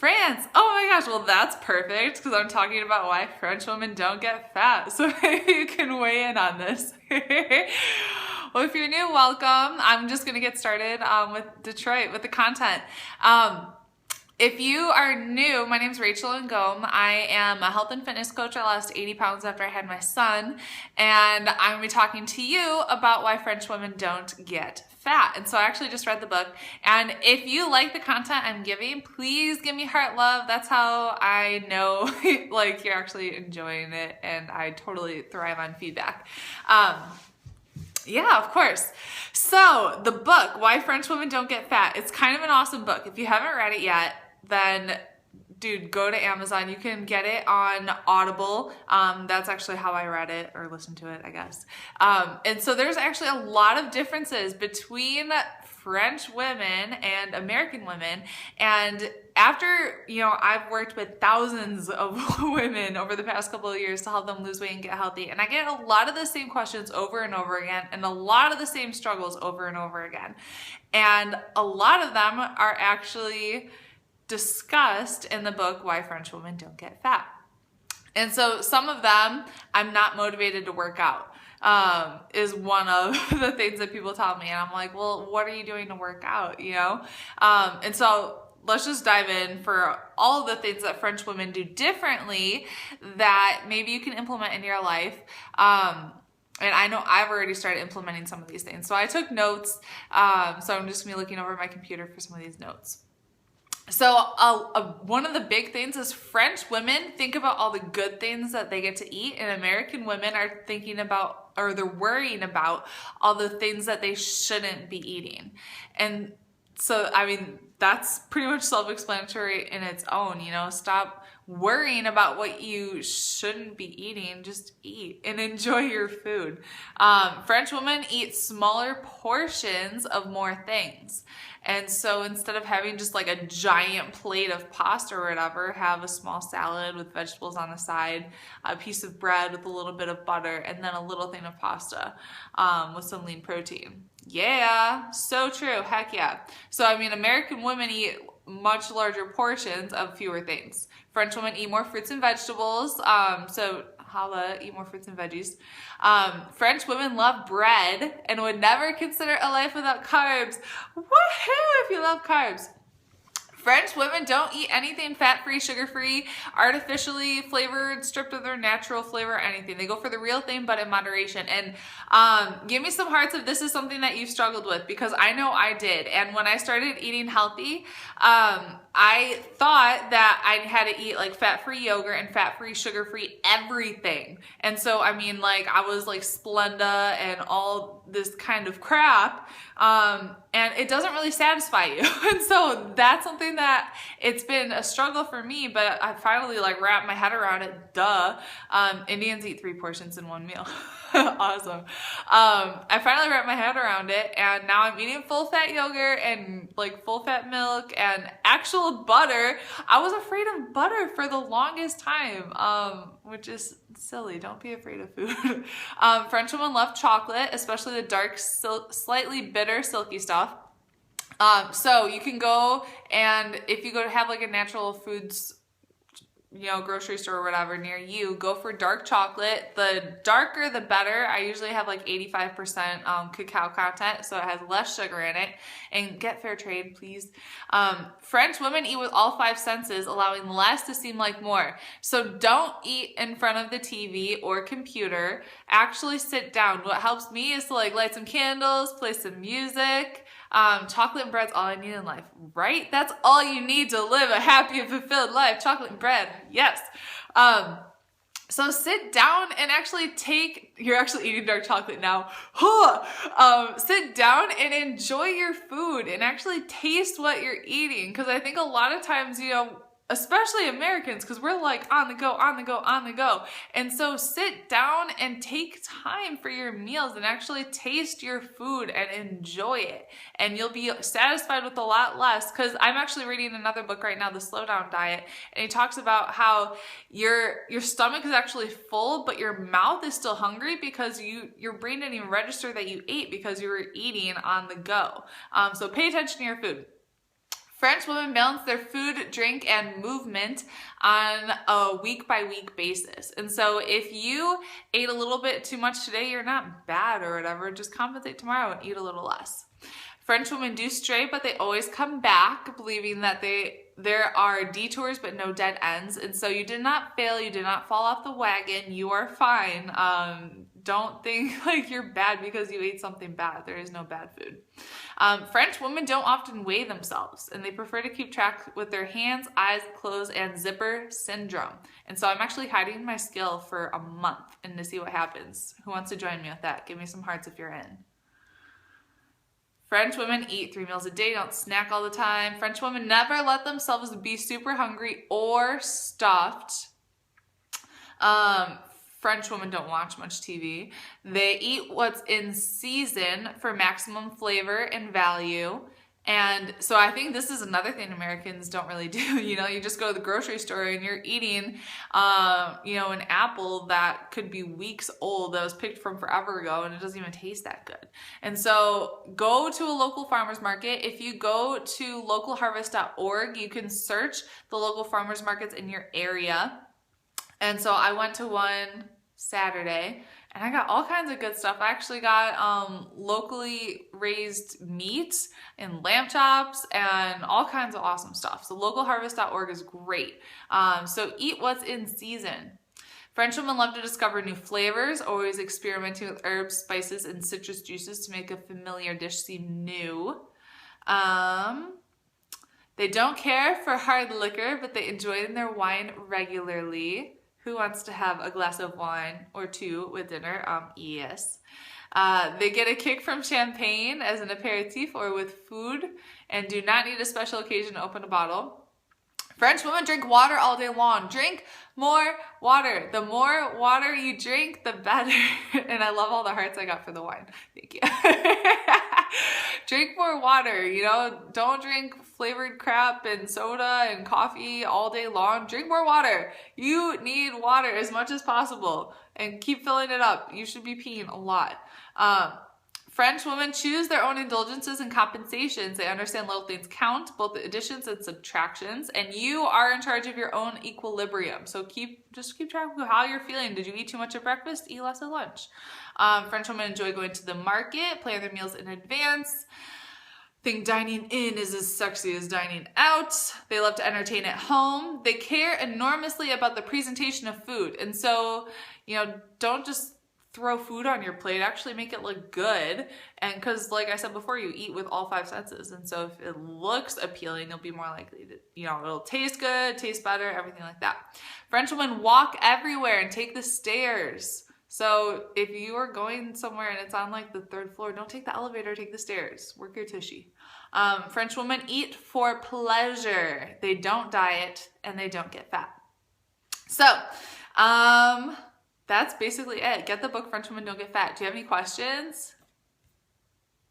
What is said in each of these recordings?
France. Oh my gosh, well that's perfect because I'm talking about why French women don't get fat. So maybe you can weigh in on this. Well, if you're new, welcome. I'm just going to get started with Detroit, with the content. If you are new, my name is Rachel Ngom. I am a health and fitness coach. I lost 80 pounds after I had my son, and I'm going to be talking to you about why French women don't get fat. And so I actually just read the book, and if you like the content I'm giving, please give me heart love. That's how I know like you're actually enjoying it, and I totally thrive on feedback. Yeah, of course. So the book, Why French Women Don't Get Fat, it's kind of an awesome book. If you haven't read it yet, then dude, go to Amazon. You can get it on Audible. That's actually how I read it, or listened to it, I guess. And so there's actually a lot of differences between French women and American women. And after, I've worked with thousands of women over the past couple of years to help them lose weight and get healthy. And I get a lot of the same questions over and over again, and a lot of the same struggles over and over again. And a lot of them are actually discussed in the book, Why French Women Don't Get Fat. And so some of them, I'm not motivated to work out, is one of the things that people tell me. And I'm like, well, what are you doing to work out, And so let's just dive in for all of the things that French women do differently that maybe you can implement in your life. And I know I've already started implementing some of these things. So I took notes. So I'm just going to be looking over my computer for some of these notes. So one of the big things is French women think about all the good things that they get to eat, and American women are thinking about, or they're worrying about, all the things that they shouldn't be eating. And so, I mean, that's pretty much self-explanatory in its own, stop worrying about what you shouldn't be eating. Just eat and enjoy your food. French women eat smaller portions of more things. And so instead of having just like a giant plate of pasta or whatever, have a small salad with vegetables on the side, a piece of bread with a little bit of butter, and then a little thing of pasta with some lean protein. Yeah, so true. Heck yeah. So, I mean, American women eat much larger portions of fewer things. French women eat more fruits and vegetables. So holla, eat more fruits and veggies. French women love bread and would never consider a life without carbs. Woohoo if you love carbs. French women don't eat anything fat-free, sugar-free, artificially flavored, stripped of their natural flavor, anything. They go for the real thing, but in moderation. And give me some hearts if this is something that you've struggled with, because I know I did. And when I started eating healthy, I thought that I had to eat like fat-free yogurt and fat-free, sugar-free everything. And so, I mean, like I was like Splenda and all this kind of crap. And it doesn't really satisfy you. And so that's something that it's been a struggle for me, but I finally like wrapped my head around it. Duh. Indians eat 3 portions in one meal. Awesome. I finally wrapped my head around it, and now I'm eating full fat yogurt and like full fat milk and actual butter. I was afraid of butter for the longest time, which is silly. Don't be afraid of food. French women love chocolate, especially the dark, slightly bitter, silky stuff. So you can go, and if you go to have like a natural foods grocery store or whatever near you, go for dark chocolate. The darker, the better. I usually have like 85% cacao content, so it has less sugar in it. And get fair trade, please. French women eat with all 5 senses, allowing less to seem like more. So don't eat in front of the TV or computer. Actually sit down. What helps me is to like light some candles, play some music. Chocolate and bread's all I need in life, right? That's all you need to live a happy and fulfilled life. Chocolate and bread. Yes. So sit down and actually you're actually eating dark chocolate now. Sit down and enjoy your food and actually taste what you're eating. Because I think a lot of times, especially Americans, because we're like on the go, on the go, on the go. And so sit down and take time for your meals and actually taste your food and enjoy it. And you'll be satisfied with a lot less. Because I'm actually reading another book right now, The Slow Down Diet. And he talks about how your stomach is actually full, but your mouth is still hungry because your brain didn't even register that you ate because you were eating on the go. So pay attention to your food. French women balance their food, drink, and movement on a week-by-week basis. And so if you ate a little bit too much today, you're not bad or whatever. Just compensate tomorrow and eat a little less. French women do stray, but they always come back, believing that there are detours but no dead ends. And so you did not fail. You did not fall off the wagon. You are fine. Don't think like you're bad because you ate something bad. There is no bad food. French women don't often weigh themselves, and they prefer to keep track with their hands, eyes, clothes, and zipper syndrome. And so I'm actually hiding my scale for a month and to see what happens. Who wants to join me with that? Give me some hearts if you're in. French women eat 3 meals a day, don't snack all the time. French women never let themselves be super hungry or stuffed. French women don't watch much TV. They eat what's in season for maximum flavor and value. And so I think this is another thing Americans don't really do. You know, you just go to the grocery store and you're eating, you know, an apple that could be weeks old that was picked from forever ago and it doesn't even taste that good. And so go to a local farmer's market. If you go to localharvest.org, you can search the local farmer's markets in your area. And so I went to one Saturday and I got all kinds of good stuff. I actually got locally raised meat and lamb chops and all kinds of awesome stuff. So localharvest.org is great. So eat what's in season. French women love to discover new flavors, always experimenting with herbs, spices, and citrus juices to make a familiar dish seem new. They don't care for hard liquor, but they enjoy their wine regularly. Who wants to have a glass of wine or two with dinner? Yes. They get a kick from champagne as an aperitif or with food and do not need a special occasion to open a bottle. French women drink water all day long. Drink more water. The more water you drink, the better. And I love all the hearts I got for the wine. Thank you. Drink more water, you know, don't drink flavored crap and soda and coffee all day long. Drink more water. You need water as much as possible and keep filling it up. You should be peeing a lot. French women choose their own indulgences and compensations. They understand little things count, both the additions and subtractions, and you are in charge of your own equilibrium. So just keep track of how you're feeling. Did you eat too much at breakfast? Eat less at lunch. French women enjoy going to the market, plan their meals in advance. Think dining in is as sexy as dining out. They love to entertain at home. They care enormously about the presentation of food. And so, you know, don't just throw food on your plate, actually make it look good. And because like I said before, you eat with all 5 senses. And so if it looks appealing, you'll be more likely to, you know, it'll taste good, taste better, everything like that. French women walk everywhere and take the stairs. So if you are going somewhere and it's on like the 3rd floor, don't take the elevator, take the stairs. Work your tushy. French women eat for pleasure. They don't diet and they don't get fat. So, that's basically it. Get the book, French Women Don't Get Fat. Do you have any questions?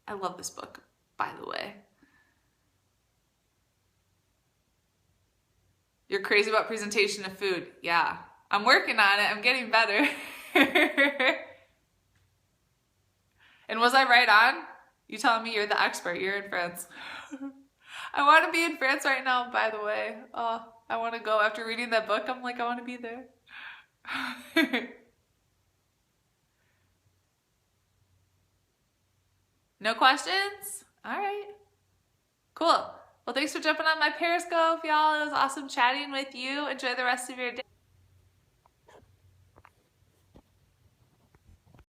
I love this book, by the way. You're crazy about presentation of food. Yeah, I'm working on it. I'm getting better. And was I right on? You telling me you're the expert. You're in France. I want to be in France right now, by the way. Oh, I want to go. After reading that book, I'm like, I want to be there. No questions? All right. Cool. Well, thanks for jumping on my Periscope, y'all. It was awesome chatting with you. Enjoy the rest of your day.